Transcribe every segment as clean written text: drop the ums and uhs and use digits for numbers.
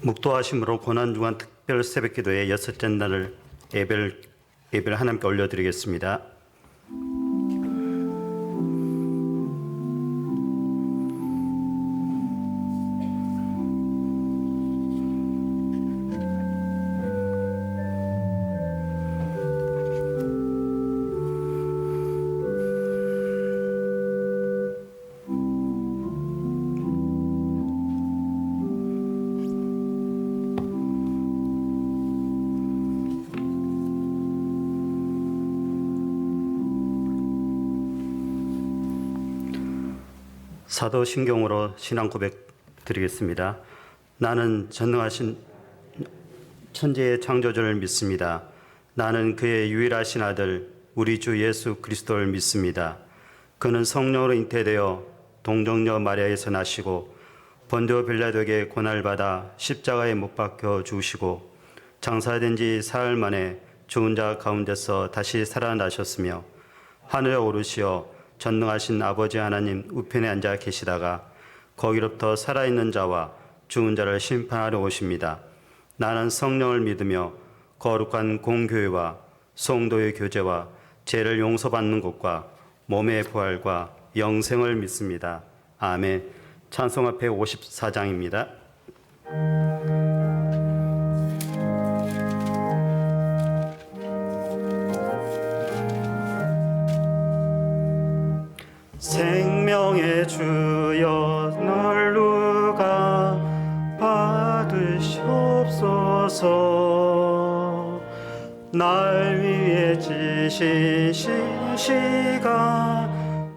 묵도하심으로 고난중한 특별 새벽기도의 여섯째 날을 예배를 하나님께 올려드리겠습니다. 사도신경으로 신앙 고백 드리겠습니다. 나는 전능하신 천지의 창조주를 믿습니다. 나는 그의 유일하신 아들 우리 주 예수 그리스도를 믿습니다. 그는 성령으로 잉태되어 동정녀 마리아에서 나시고 본디오 빌라도에게 고난을 받아 십자가에 못 박혀 죽으시고 장사된 지 사흘 만에 죽은 자 가운데서 다시 살아나셨으며 하늘에 오르시어 전능하신 아버지 하나님 우편에 앉아 계시다가 거기로부터 살아있는 자와 죽은 자를 심판하러 오십니다. 나는 성령을 믿으며 거룩한 공교회와 성도의 교제와 죄를 용서받는 것과 몸의 부활과 영생을 믿습니다. 아멘. 찬송가 154장입니다. 생명의 주여 날 누가 받으시옵소서. 날 위해 지신 시시가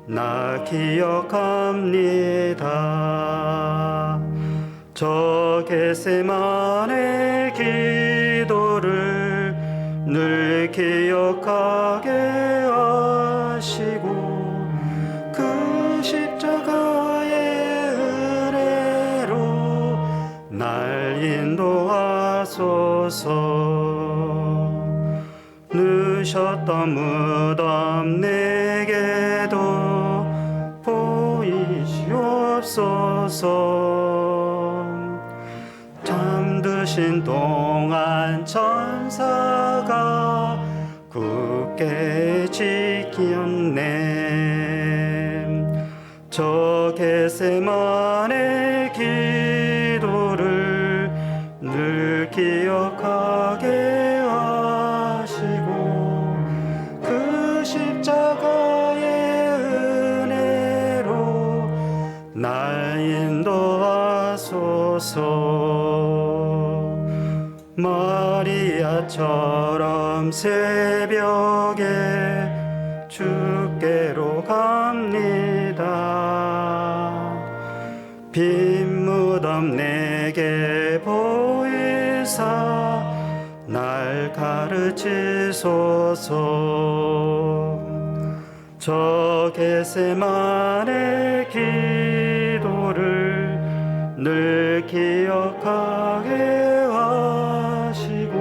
나 기억합니다. 저 겟세마네 기도를 늘 기억하게 하시고 그 십자가의 은혜로 날 인도하소서. 누셨던 무덤 내게도 보이시옵소서. 잠드신 동안 천사가 굳게 지켰네. 저 겟세마네 기도를 늘 기억하게 하시고 그 십자가의 은혜로 날 인도하소서. 마리아처럼 새벽에 주께로 갑니다. 빈 무덤 내게 보이사 날 가르치소서. 저 겟세마네 기도를 늘 기억하게 하시고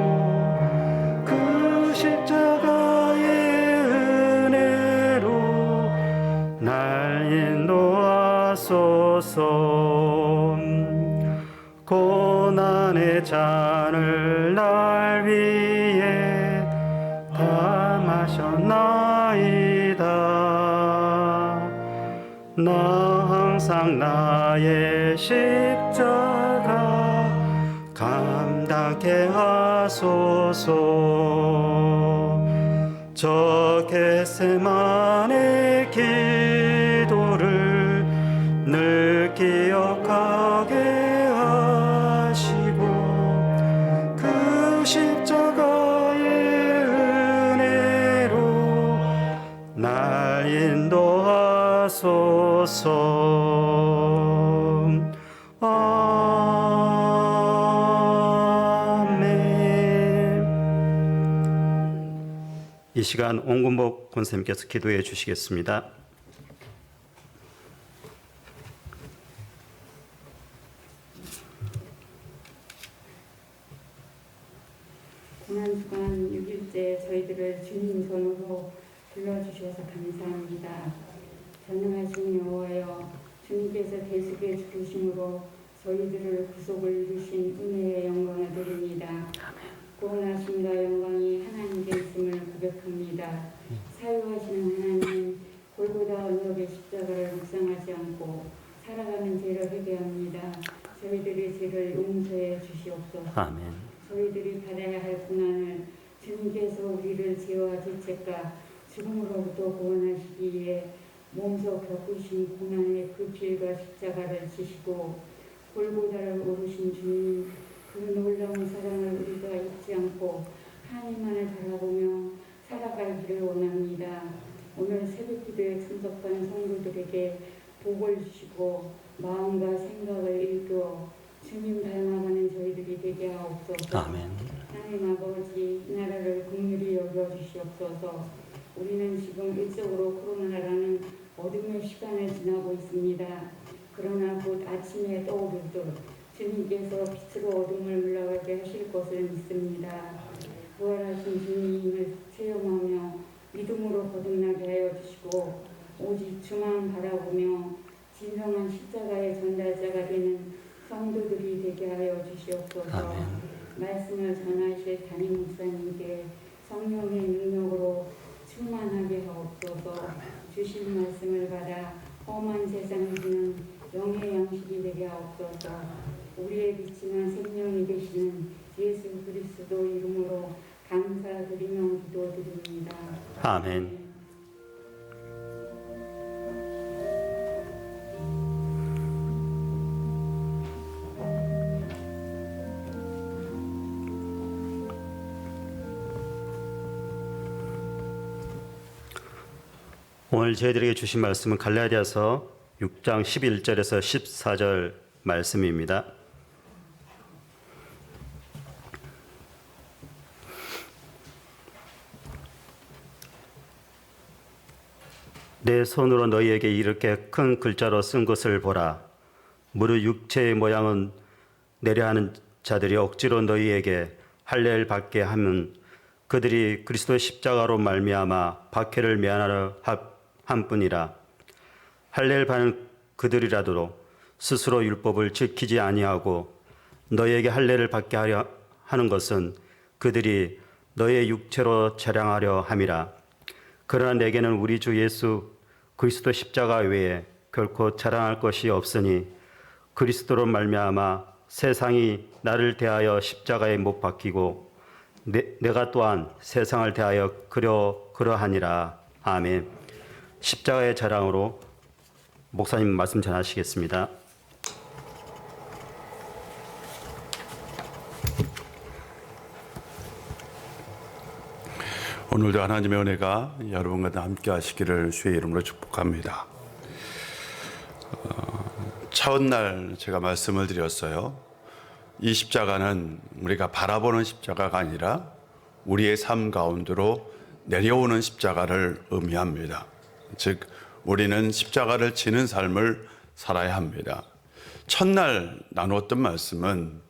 그 십자가의 은혜로 날 인도하소서. 고난의 잔을 날 위해 다 마셨나이다. 나 항상 나의 십자가 감당케 하소서. 저 겟세마네 기도를 늘 기억하게 하시고 그 십자가의 은혜로 날 인도하소서. 이 시간 온군복 권사님께서 기도해 주시겠습니다. 지난 주간 6일째 저희들을 주님 주님 손으로 불러주셔서 감사합니다. 전능하신 여호와여, 주님께서 대속에 죽으심으로 저희들을 구속을 이루신 은혜의 영광을 드립니다. 구원하심과 영광이 하나님께 있음을 고백합니다. 사유하시는 하나님, 골고다 언덕의 십자가를 묵상하지 않고 살아가는 죄를 회개합니다. 저희들의 죄를 용서해 주시옵소서. 아멘. 저희들이 받아야 할 고난을 주님께서 우리를 죄와 죄책과 죽음으로부터 구원하시기 위해 몸소 겪으신 고난의 그 길과 십자가를 지시고 골고다를 오르신 주님, 그 놀라운 사랑을 우리가 잊지 않고 하나님만을 바라보며 살아가기를 원합니다. 오늘 새벽기도에 참석한 성도들에게 복을 주시고 마음과 생각을 일깨워 주님 닮아가는 저희들이 되게 하옵소서. 아멘. 하나님 아버지, 이 나라를 긍휼히 여겨주시옵소서. 우리는 지금 일적으로 코로나라는 어둠의 시간을 지나고 있습니다. 그러나 곧 아침에 떠오르듯 주님께서 빛으로 어둠을 물러가게 하실 것을 믿습니다. 부활하신 주님을 체험하며 믿음으로 거듭나게 하여 주시고 오직 주만 바라보며 진정한 십자가의 전달자가 되는 성도들이 되게 하여 주시옵소서. 아멘. 말씀을 전하실 담임 목사님께 성령의 능력으로 충만하게 하옵소서. 주신 말씀을 받아 험한 세상에 주는 영의 양식이 되게 하옵소서. 우리의 빛이나 생명이 되시는 예수 그리스도 이름으로 감사드리며 기도드립니다. 아멘. 오늘 저희들에게 주신 말씀은 갈라디아서 6장 11절에서 14절 말씀입니다. 내 손으로 너희에게 이렇게 큰 글자로 쓴 것을 보라. 무릇 육체의 모양은 내려하는 자들이 억지로 너희에게 할례를 받게 하면 그들이 그리스도의 십자가로 말미암아 박해를 면하려 함뿐이라. 할례를 받는 그들이라도 스스로 율법을 지키지 아니하고 너희에게 할례를 받게 하려 하는 것은 그들이 너희의 육체로 자랑하려 함이라. 그러나 내게는 우리 주 예수 그리스도 십자가 외에 결코 자랑할 것이 없으니 그리스도로 말미암아 세상이 나를 대하여 십자가에 못 박히고 내가 또한 세상을 대하여 그러하니라. 아멘. 십자가의 자랑으로 목사님 말씀 전하시겠습니다. 오늘도 하나님의 은혜가 여러분과 함께 하시기를 주의 이름으로 축복합니다. 첫날 제가 말씀을 드렸어요. 이 십자가는 우리가 바라보는 십자가가 아니라 우리의 삶 가운데로 내려오는 십자가를 의미합니다. 즉 우리는 십자가를 지는 삶을 살아야 합니다. 첫날 나누었던 말씀은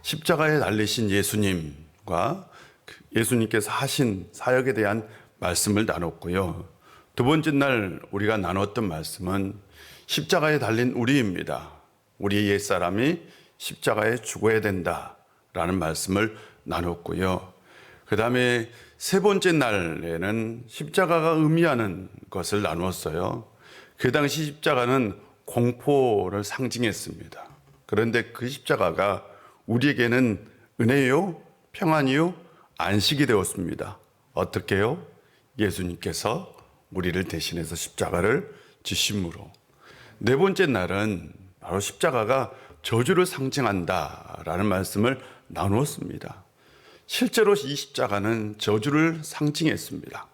십자가에 달리신 예수님과 예수님께서 하신 사역에 대한 말씀을 나눴고요. 두 번째 날 우리가 나눴던 말씀은 십자가에 달린 우리입니다. 우리 옛사람이 십자가에 죽어야 된다라는 말씀을 나눴고요. 그 다음에 세 번째 날에는 십자가가 의미하는 것을 나누었어요. 그 당시 십자가는 공포를 상징했습니다. 그런데 그 십자가가 우리에게는 은혜요, 평안이요, 안식이 되었습니다. 어떻게요? 예수님께서 우리를 대신해서 십자가를 지심으로. 네 번째 날은 바로 십자가가 저주를 상징한다라는 말씀을 나누었습니다. 실제로 이 십자가는 저주를 상징했습니다.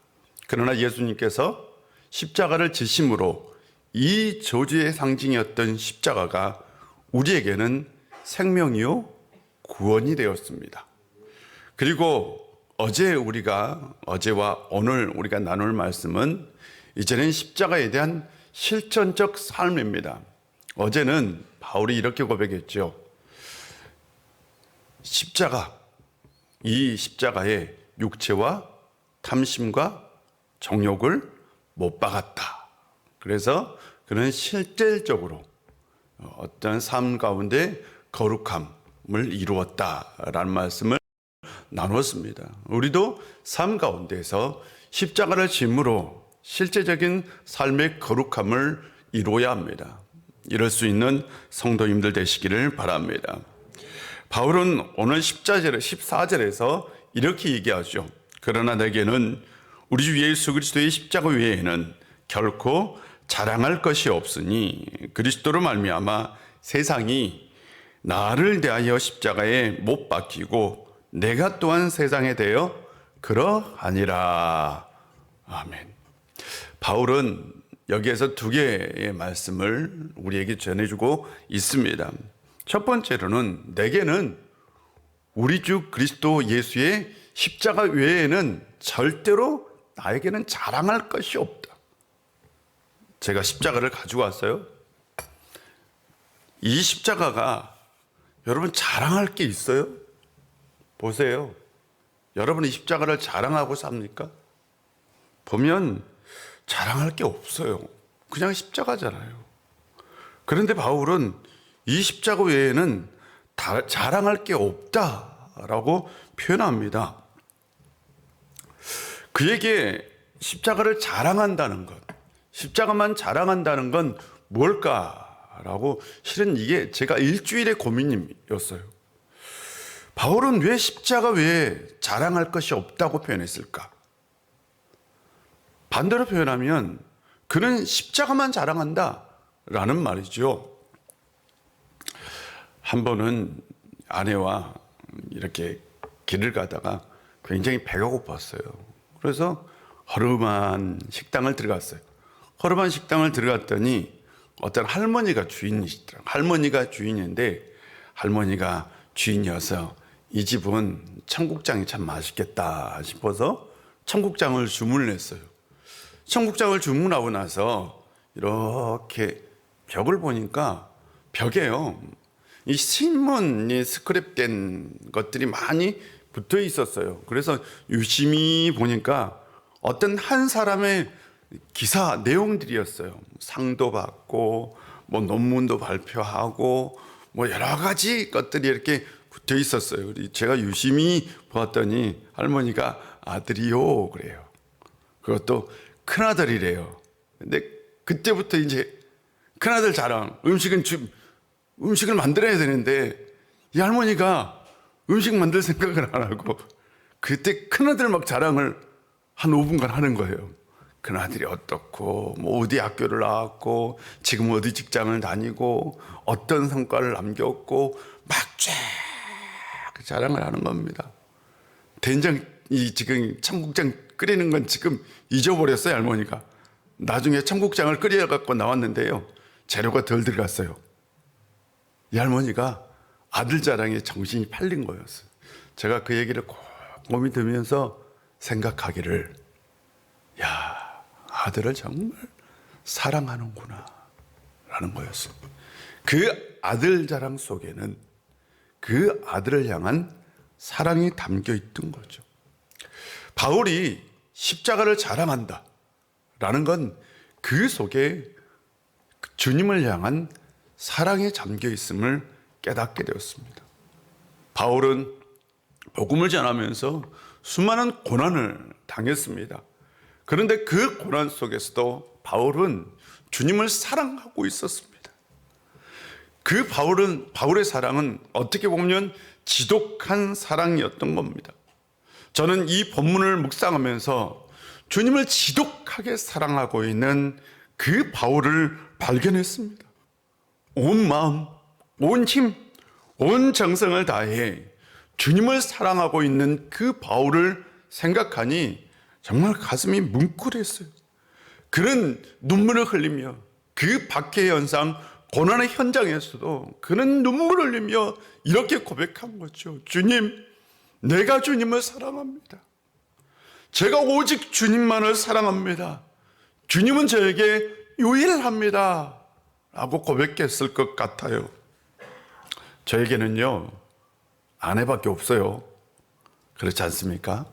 그러나 예수님께서 십자가를 지심으로 이 저주의 상징이었던 십자가가 우리에게는 생명이요 구원이 되었습니다. 그리고 어제와 오늘 우리가 나눌 말씀은 이제는 십자가에 대한 실천적 삶입니다. 어제는 바울이 이렇게 고백했죠. 이 십자가에 육체와 탐심과 정욕을 못 박았다. 그래서 그는 실질적으로 어떤 삶 가운데 거룩함을 이루었다라는 말씀을 나눴습니다. 우리도 삶 가운데서 십자가를 짐으로 실제적인 삶의 거룩함을 이루어야 합니다. 이럴 수 있는 성도님들 되시기를 바랍니다. 바울은 오늘 14절에서 이렇게 얘기하죠. 그러나 내게는 우리 주 예수 그리스도의 십자가 외에는 결코 자랑할 것이 없으니 그리스도로 말미암아 세상이 나를 대하여 십자가에 못 박히고 내가 또한 세상에 대하여 그러하니라. 아멘. 바울은 여기에서 두 개의 말씀을 우리에게 전해주고 있습니다. 첫 번째로는 내게는 우리 주 그리스도 예수의 십자가 외에는 절대로 나에게는 자랑할 것이 없다. 제가 십자가를 가지고 왔어요. 이 십자가가 여러분 자랑할 게 있어요? 보세요. 여러분 이 십자가를 자랑하고 삽니까? 보면 자랑할 게 없어요. 그냥 십자가잖아요. 그런데 바울은 이 십자가 외에는 자랑할 게 없다라고 표현합니다. 그에게 십자가를 자랑한다는 것, 십자가만 자랑한다는 건 뭘까라고 실은 이게 제가 일주일의 고민이었어요. 바울은 왜 십자가 외에 자랑할 것이 없다고 표현했을까? 반대로 표현하면 그는 십자가만 자랑한다라는 말이죠. 한 번은 아내와 이렇게 길을 가다가 굉장히 배가 고팠어요. 그래서 허름한 식당을 들어갔어요. 허름한 식당을 들어갔더니 어떤 할머니가 주인이시더라고요. 할머니가 주인인데 할머니가 주인이어서 이 집은 청국장이 참 맛있겠다 싶어서 청국장을 주문을 했어요. 청국장을 주문하고 나서 이렇게 벽을 보니까 벽에요, 이 신문이 스크랩된 것들이 많이 붙어 있었어요. 그래서 유심히 보니까 어떤 한 사람의 기사 내용들이었어요. 상도 받고 뭐 논문도 발표하고 뭐 여러 가지 것들이 이렇게 붙어 있었어요. 제가 유심히 보았더니 할머니가 아들이요 그래요. 그것도 큰아들이래요. 근데 그때부터 이제 큰아들 자랑, 음식을 만들어야 되는데 이 할머니가 음식 만들 생각을 안 하고 그때 큰아들 막 자랑을 한 5분간 하는 거예요. 큰아들이 어떻고 뭐 어디 학교를 나왔고 지금 어디 직장을 다니고 어떤 성과를 남겼고 막 쫙 자랑을 하는 겁니다. 된장이 지금 청국장 끓이는 건 지금 잊어버렸어요, 할머니가. 나중에 청국장을 끓여 갖고 나왔는데요, 재료가 덜 들어갔어요. 이 할머니가 아들 자랑에 정신이 팔린 거였어요. 제가 그 얘기를 곰곰이 들으면서 생각하기를, 야, 아들을 정말 사랑하는구나 라는 거였어요. 그 아들 자랑 속에는 그 아들을 향한 사랑이 담겨 있던 거죠. 바울이 십자가를 자랑한다 라는 건 그 속에 주님을 향한 사랑이 잠겨 있음을 깨닫게 되었습니다. 바울은 복음을 전하면서 수많은 고난을 당했습니다. 그런데 그 고난 속에서도 바울은 주님을 사랑하고 있었습니다. 그 바울의 사랑은 어떻게 보면 지독한 사랑이었던 겁니다. 저는 이 본문을 묵상하면서 주님을 지독하게 사랑하고 있는 그 바울을 발견했습니다. 온 마음, 온 힘, 온 정성을 다해 주님을 사랑하고 있는 그 바울을 생각하니 정말 가슴이 뭉클했어요. 그는 눈물을 흘리며 그 박해 현상, 고난의 현장에서도 그는 눈물을 흘리며 이렇게 고백한 거죠. 주님, 내가 주님을 사랑합니다. 제가 오직 주님만을 사랑합니다. 주님은 저에게 유일합니다 라고 고백했을 것 같아요. 저에게는요, 아내밖에 없어요. 그렇지 않습니까?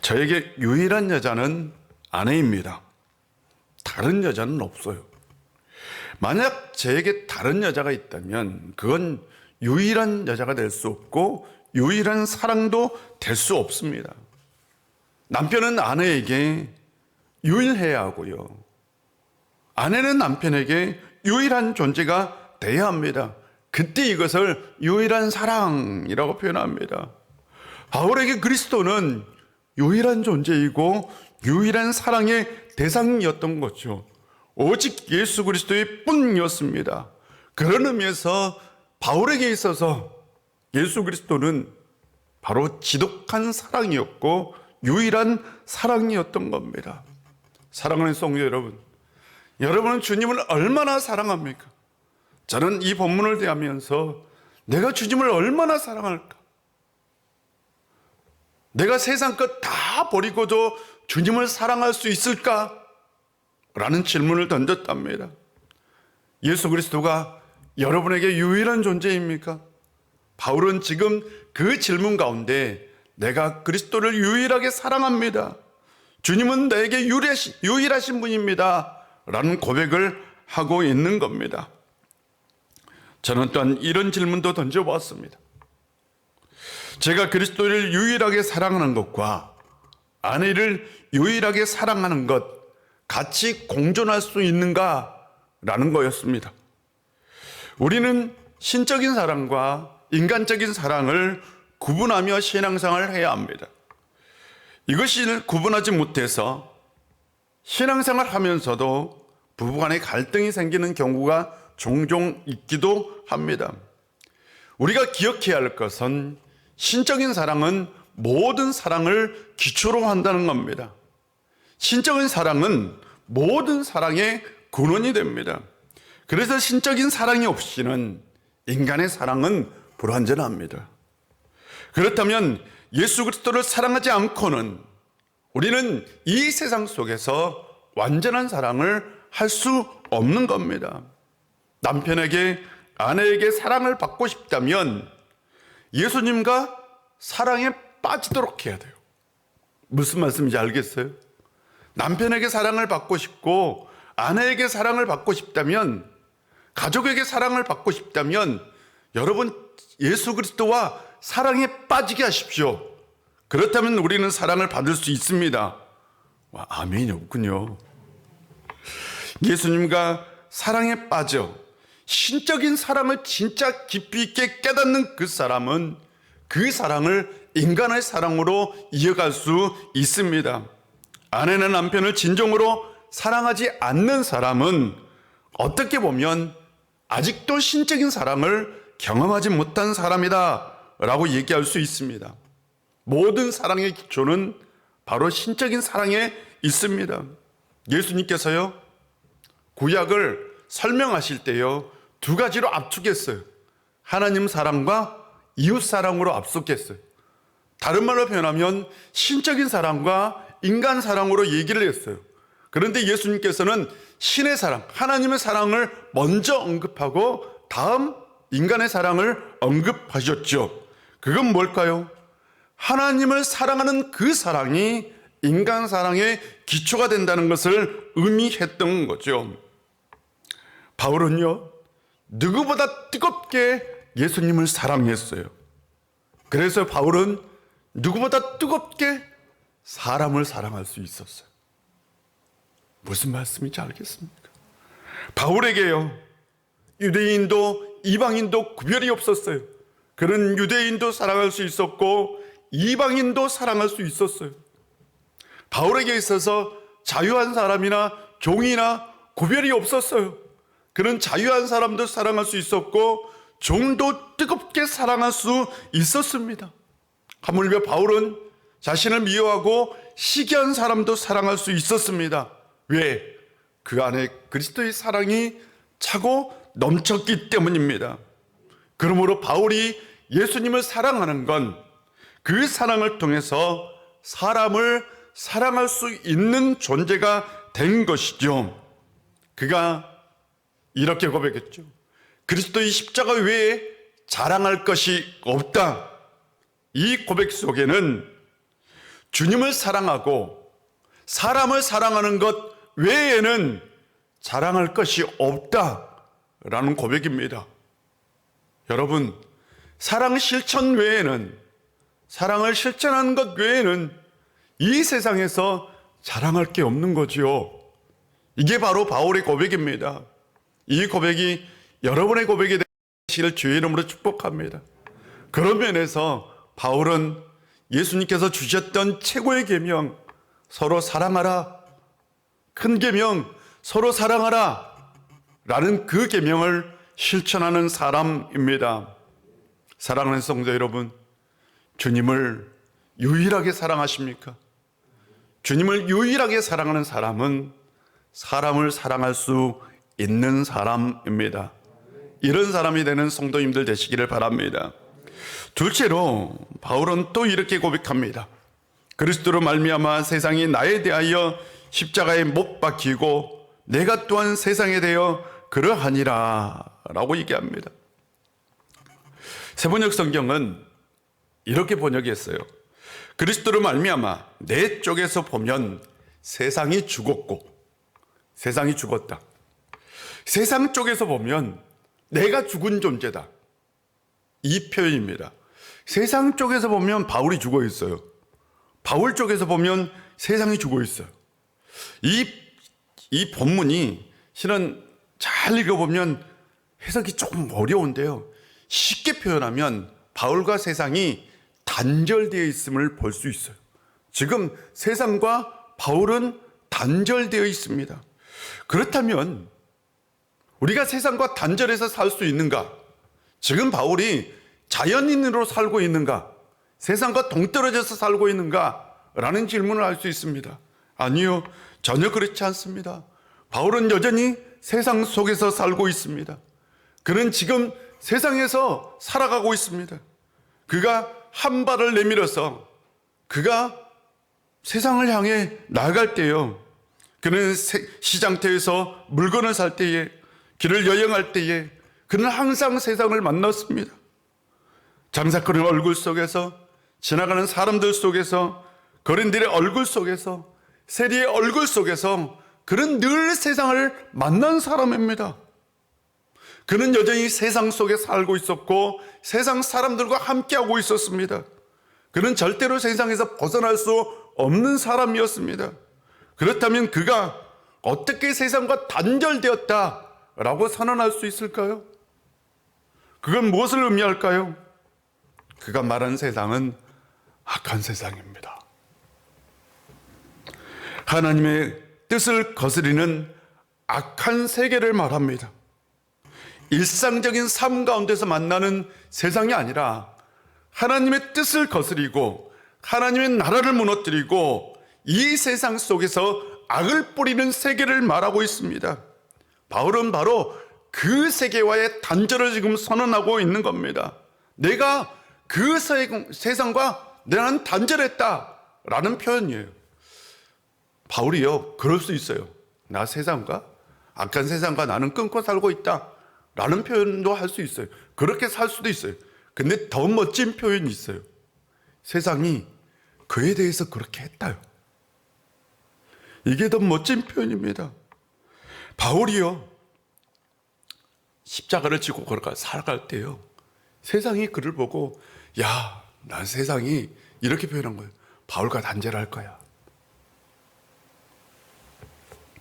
저에게 유일한 여자는 아내입니다. 다른 여자는 없어요. 만약 저에게 다른 여자가 있다면 그건 유일한 여자가 될 수 없고 유일한 사랑도 될 수 없습니다. 남편은 아내에게 유일해야 하고요. 아내는 남편에게 유일한 존재가 돼야 합니다. 그때 이것을 유일한 사랑이라고 표현합니다. 바울에게 그리스도는 유일한 존재이고 유일한 사랑의 대상이었던 거죠. 오직 예수 그리스도의 뿐이었습니다. 그런 의미에서 바울에게 있어서 예수 그리스도는 바로 지독한 사랑이었고 유일한 사랑이었던 겁니다. 사랑하는 성도 여러분, 여러분은 주님을 얼마나 사랑합니까? 저는 이 본문을 대하면서 내가 주님을 얼마나 사랑할까? 내가 세상 것 다 버리고도 주님을 사랑할 수 있을까? 라는 질문을 던졌답니다. 예수 그리스도가 여러분에게 유일한 존재입니까? 바울은 지금 그 질문 가운데 내가 그리스도를 유일하게 사랑합니다. 주님은 나에게 유일하신 분입니다. 라는 고백을 하고 있는 겁니다. 저는 또한 이런 질문도 던져보았습니다. 제가 그리스도를 유일하게 사랑하는 것과 아내를 유일하게 사랑하는 것 같이 공존할 수 있는가? 라는 거였습니다. 우리는 신적인 사랑과 인간적인 사랑을 구분하며 신앙생활을 해야 합니다. 이것을 구분하지 못해서 신앙생활 하면서도 부부간에 갈등이 생기는 경우가 종종 있기도 합니다. 우리가 기억해야 할 것은 신적인 사랑은 모든 사랑을 기초로 한다는 겁니다. 신적인 사랑은 모든 사랑의 근원이 됩니다. 그래서 신적인 사랑이 없이는 인간의 사랑은 불완전합니다. 그렇다면 예수 그리스도를 사랑하지 않고는 우리는 이 세상 속에서 완전한 사랑을 할 수 없는 겁니다. 남편에게, 아내에게 사랑을 받고 싶다면 예수님과 사랑에 빠지도록 해야 돼요. 무슨 말씀인지 알겠어요? 남편에게 사랑을 받고 싶고 아내에게 사랑을 받고 싶다면, 가족에게 사랑을 받고 싶다면 여러분 예수 그리스도와 사랑에 빠지게 하십시오. 그렇다면 우리는 사랑을 받을 수 있습니다. 와, 아멘이 없군요. 예수님과 사랑에 빠져 신적인 사랑을 진짜 깊이 있게 깨닫는 그 사람은 그 사랑을 인간의 사랑으로 이어갈 수 있습니다. 아내는 남편을 진정으로 사랑하지 않는 사람은 어떻게 보면 아직도 신적인 사랑을 경험하지 못한 사람이다 라고 얘기할 수 있습니다. 모든 사랑의 기초는 바로 신적인 사랑에 있습니다. 예수님께서요, 구약을 설명하실 때요, 두 가지로 압축했어요. 하나님 사랑과 이웃 사랑으로 압축했어요. 다른 말로 표현하면 신적인 사랑과 인간 사랑으로 얘기를 했어요. 그런데 예수님께서는 신의 사랑, 하나님의 사랑을 먼저 언급하고 다음 인간의 사랑을 언급하셨죠. 그건 뭘까요? 하나님을 사랑하는 그 사랑이 인간 사랑의 기초가 된다는 것을 의미했던 거죠. 바울은요, 누구보다 뜨겁게 예수님을 사랑했어요. 그래서 바울은 누구보다 뜨겁게 사람을 사랑할 수 있었어요. 무슨 말씀인지 알겠습니까? 바울에게요, 유대인도 이방인도 구별이 없었어요. 그는 유대인도 사랑할 수 있었고 이방인도 사랑할 수 있었어요. 바울에게 있어서 자유한 사람이나 종이나 구별이 없었어요. 그는 자유한 사람도 사랑할 수 있었고 종도 뜨겁게 사랑할 수 있었습니다. 하물며 바울은 자신을 미워하고 시기한 사람도 사랑할 수 있었습니다. 왜? 그 안에 그리스도의 사랑이 차고 넘쳤기 때문입니다. 그러므로 바울이 예수님을 사랑하는 건 그 사랑을 통해서 사람을 사랑할 수 있는 존재가 된 것이죠. 그가 이렇게 고백했죠. 그리스도의 십자가 외에 자랑할 것이 없다. 이 고백 속에는 주님을 사랑하고 사람을 사랑하는 것 외에는 자랑할 것이 없다라는 고백입니다. 여러분, 사랑 실천 외에는, 사랑을 실천하는 것 외에는 이 세상에서 자랑할 게 없는 거지요. 이게 바로 바울의 고백입니다. 이 고백이 여러분의 고백이 되시길 주의 이름으로 축복합니다. 그런 면에서 바울은 예수님께서 주셨던 최고의 계명, 서로 사랑하라, 큰 계명, 서로 사랑하라 라는 그 계명을 실천하는 사람입니다. 사랑하는 성도 여러분, 주님을 유일하게 사랑하십니까? 주님을 유일하게 사랑하는 사람은 사람을 사랑할 수 있는 사람입니다. 이런 사람이 되는 성도님들 되시기를 바랍니다. 둘째로 바울은 또 이렇게 고백합니다. 그리스도로 말미암아 세상이 나에 대하여 십자가에 못 박히고 내가 또한 세상에 대하여 그러하니라 라고 얘기합니다. 세번역 성경은 이렇게 번역했어요. 그리스도로 말미암아 내 쪽에서 보면 세상이 죽었고, 세상이 죽었다. 세상 쪽에서 보면 내가 죽은 존재다. 이 표현입니다. 세상 쪽에서 보면 바울이 죽어 있어요. 바울 쪽에서 보면 세상이 죽어 있어요. 이 본문이 실은 잘 읽어보면 해석이 조금 어려운데요. 쉽게 표현하면 바울과 세상이 단절되어 있음을 볼 수 있어요. 지금 세상과 바울은 단절되어 있습니다. 그렇다면 우리가 세상과 단절해서 살 수 있는가? 지금 바울이 자연인으로 살고 있는가? 세상과 동떨어져서 살고 있는가? 라는 질문을 할 수 있습니다. 아니요, 전혀 그렇지 않습니다. 바울은 여전히 세상 속에서 살고 있습니다. 그는 지금 세상에서 살아가고 있습니다. 그가 한 발을 내밀어서 그가 세상을 향해 나아갈 때요, 그는 시장터에서 물건을 살 때에, 길을 여행할 때에 그는 항상 세상을 만났습니다. 장사꾼의 얼굴 속에서, 지나가는 사람들 속에서, 거린들의 얼굴 속에서, 세리의 얼굴 속에서 그는 늘 세상을 만난 사람입니다. 그는 여전히 세상 속에 살고 있었고 세상 사람들과 함께하고 있었습니다. 그는 절대로 세상에서 벗어날 수 없는 사람이었습니다. 그렇다면 그가 어떻게 세상과 단절되었다라고 선언할 수 있을까요? 그건 무엇을 의미할까요? 그가 말한 세상은 악한 세상입니다. 하나님의 뜻을 거스리는 악한 세계를 말합니다. 일상적인 삶 가운데서 만나는 세상이 아니라 하나님의 뜻을 거스리고 하나님의 나라를 무너뜨리고 이 세상 속에서 악을 뿌리는 세계를 말하고 있습니다. 바울은 바로 그 세계와의 단절을 지금 선언하고 있는 겁니다. 내가 그 세상과 나는 단절했다라는 표현이에요. 바울이요, 그럴 수 있어요. 나 세상과, 악한 세상과 나는 끊고 살고 있다 라는 표현도 할 수 있어요. 그렇게 살 수도 있어요. 근데 더 멋진 표현이 있어요. 세상이 그에 대해서 그렇게 했다요. 이게 더 멋진 표현입니다. 바울이요, 십자가를 지고 살아갈 때요, 세상이 그를 보고 야, 난 세상이 이렇게 표현한 거예요. 바울과 단절할 거야.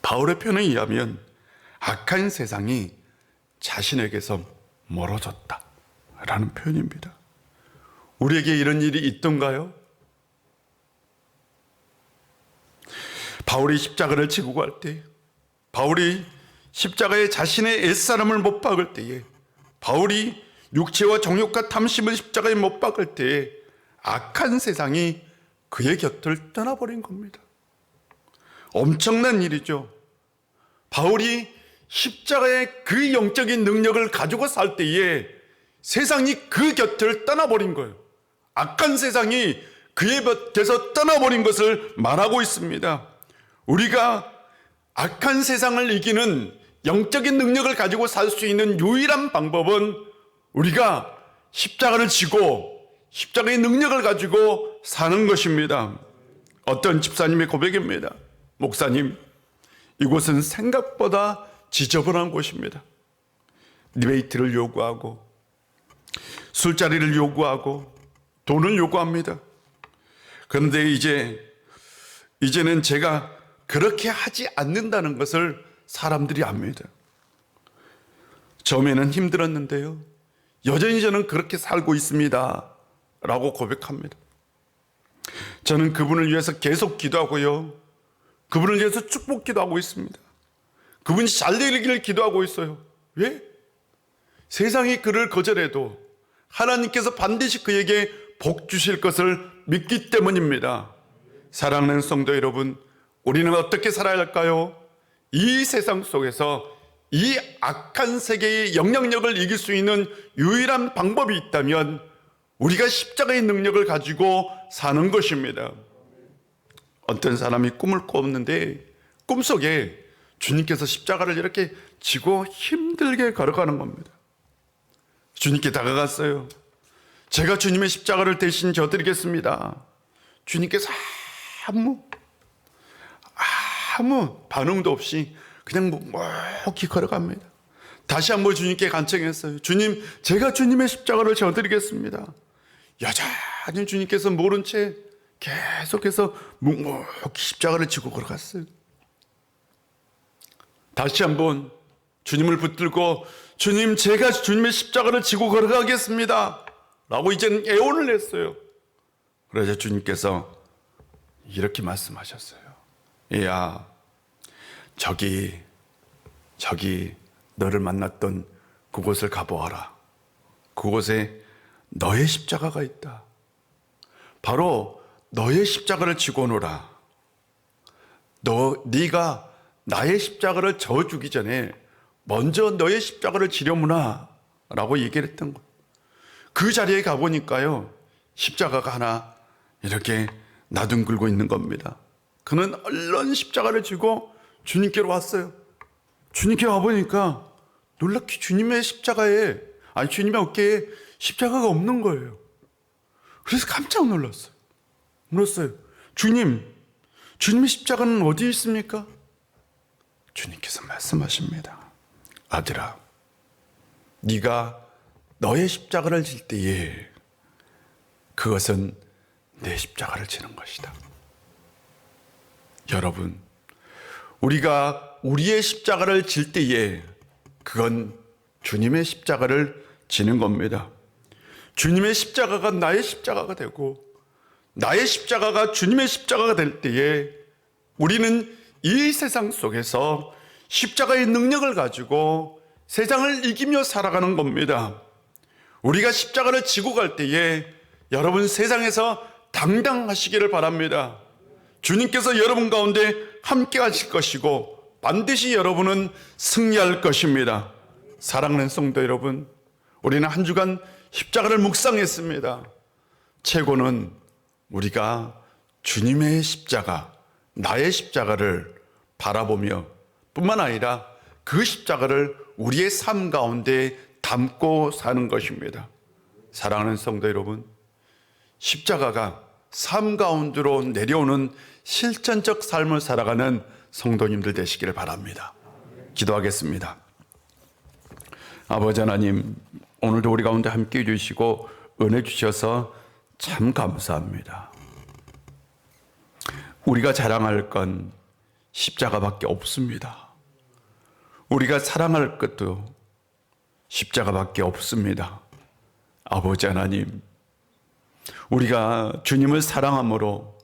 바울의 표현에 의하면 악한 세상이 자신에게서 멀어졌다 라는 표현입니다. 우리에게 이런 일이 있던가요? 바울이 십자가를 지고 갈 때, 바울이 십자가에 자신의 옛사람을 못 박을 때에, 바울이 육체와 정욕과 탐심을 십자가에 못 박을 때에 악한 세상이 그의 곁을 떠나버린 겁니다. 엄청난 일이죠. 바울이 십자가의 그 영적인 능력을 가지고 살 때에 세상이 그 곁을 떠나버린 거예요. 악한 세상이 그의 곁에서 떠나버린 것을 말하고 있습니다. 우리가 악한 세상을 이기는 영적인 능력을 가지고 살 수 있는 유일한 방법은 우리가 십자가를 지고 십자가의 능력을 가지고 사는 것입니다. 어떤 집사님의 고백입니다. 목사님, 이곳은 생각보다 지저분한 곳입니다. 리베이트를 요구하고 술자리를 요구하고 돈을 요구합니다. 그런데 이제는 제가 그렇게 하지 않는다는 것을 사람들이 압니다. 처음에는 힘들었는데요, 여전히 저는 그렇게 살고 있습니다 라고 고백합니다. 저는 그분을 위해서 계속 기도하고요, 그분을 위해서 축복 기도하고 있습니다. 그분이 잘 되기를 기도하고 있어요. 왜? 세상이 그를 거절해도 하나님께서 반드시 그에게 복 주실 것을 믿기 때문입니다. 사랑하는 성도 여러분, 우리는 어떻게 살아야 할까요? 이 세상 속에서 이 악한 세계의 영향력을 이길 수 있는 유일한 방법이 있다면 우리가 십자가의 능력을 가지고 사는 것입니다. 어떤 사람이 꿈을 꿨는데 꿈속에 주님께서 십자가를 이렇게 지고 힘들게 걸어가는 겁니다. 주님께 다가갔어요. 제가 주님의 십자가를 대신 져드리겠습니다. 주님께서 아무 반응도 없이 그냥 묵묵히 걸어갑니다. 다시 한번 주님께 간청했어요. 주님, 제가 주님의 십자가를 져드리겠습니다. 여전히 주님께서 모른 채 계속해서 묵묵히 십자가를 지고 걸어갔어요. 다시 한번 주님을 붙들고 주님, 제가 주님의 십자가를 지고 걸어가겠습니다 라고 이제는 애원을 했어요. 그러자 주님께서 이렇게 말씀하셨어요. 야, 저기 너를 만났던 그곳을 가보아라. 그곳에 너의 십자가가 있다. 바로 너의 십자가를 지고 오너라. 네가 나의 십자가를 져주기 전에 먼저 너의 십자가를 지려무나 라고 얘기를 했던 거예요. 그 자리에 가보니까요, 십자가가 하나 이렇게 나둥글고 있는 겁니다. 그는 얼른 십자가를 지고 주님께로 왔어요. 주님께 와보니까 놀랍게 주님의 주님의 어깨에 십자가가 없는 거예요. 그래서 깜짝 놀랐어요. 주님의 십자가는 어디 있습니까? 주님께서 말씀하십니다. 아들아, 네가 너의 십자가를 질 때에 그것은 내 십자가를 지는 것이다. 여러분, 우리가 우리의 십자가를 질 때에 그건 주님의 십자가를 지는 겁니다. 주님의 십자가가 나의 십자가가 되고 나의 십자가가 주님의 십자가가 될 때에 우리는 이 세상 속에서 십자가의 능력을 가지고 세상을 이기며 살아가는 겁니다. 우리가 십자가를 지고 갈 때에 여러분 세상에서 당당하시기를 바랍니다. 주님께서 여러분 가운데 함께 하실 것이고 반드시 여러분은 승리할 것입니다. 사랑하는 성도 여러분, 우리는 한 주간 십자가를 묵상했습니다. 최고는 우리가 주님의 십자가, 나의 십자가를 바라보며 뿐만 아니라 그 십자가를 우리의 삶 가운데 담고 사는 것입니다. 사랑하는 성도 여러분, 십자가가 삶 가운데로 내려오는 실천적 삶을 살아가는 성도님들 되시기를 바랍니다. 기도하겠습니다. 아버지 하나님, 오늘도 우리 가운데 함께 해주시고 은혜 주셔서 참 감사합니다. 우리가 자랑할 건 십자가밖에 없습니다. 우리가 사랑할 것도 십자가밖에 없습니다. 아버지 하나님, 우리가 주님을 사랑함으로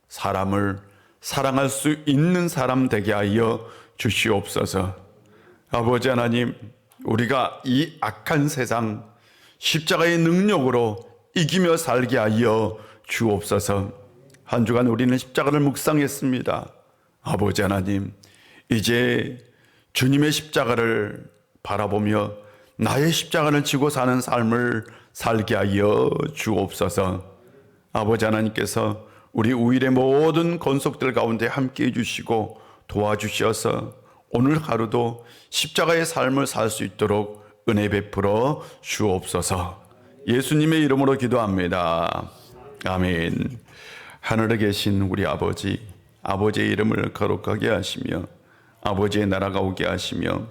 사람을 사랑할 수 있는 사람 되게 하여 주시옵소서. 아버지 하나님, 우리가 이 악한 세상 십자가의 능력으로 이기며 살게 하여 주옵소서. 한 주간 우리는 십자가를 묵상했습니다. 아버지 하나님, 이제 주님의 십자가를 바라보며 나의 십자가를 지고 사는 삶을 살게 하여 주옵소서. 아버지 하나님께서 우리 우일의 모든 권속들 가운데 함께 해주시고 도와주셔서 오늘 하루도 십자가의 삶을 살 수 있도록 은혜 베풀어 주옵소서. 예수님의 이름으로 기도합니다. 아멘. 하늘에 계신 우리 아버지, 아버지의 이름을 거룩하게 하시며 아버지의 나라가 오게 하시며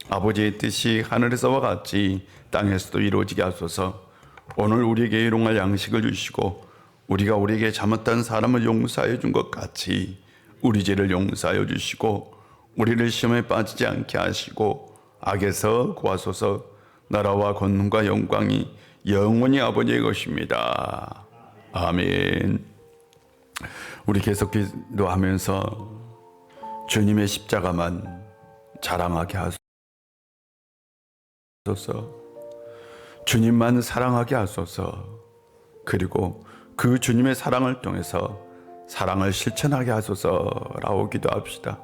아버지의 뜻이 하늘에서와 같이 땅에서도 이루어지게 하소서. 오늘 우리에게 일용할 양식을 주시고 우리가 우리에게 잘못한 사람을 용서하여 준 것 같이 우리 죄를 용서하여 주시고 우리를 시험에 빠지지 않게 하시고 악에서 구하소서. 나라와 권능과 영광이 영원히 아버지의 것입니다. 아멘. 우리 계속 기도하면서 주님의 십자가만 자랑하게 하소서. 주님만 사랑하게 하소서. 그리고 그 주님의 사랑을 통해서 사랑을 실천하게 하소서라고 기도합시다.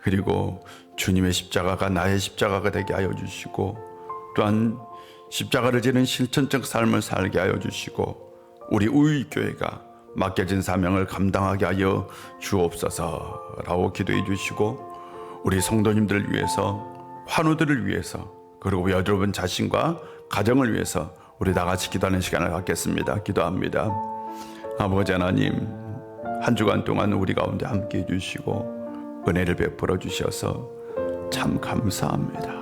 그리고 주님의 십자가가 나의 십자가가 되게 하여 주시고 또한 십자가를 지는 실천적 삶을 살게 하여 주시고 우리 우익교회가 맡겨진 사명을 감당하게 하여 주옵소서라고 기도해 주시고 우리 성도님들을 위해서 환우들을 위해서 그리고 여러분 자신과 가정을 위해서 우리 다 같이 기도하는 시간을 갖겠습니다. 기도합니다. 아버지 하나님, 한 주간 동안 우리 가운데 함께 해주시고 은혜를 베풀어 주셔서 참 감사합니다.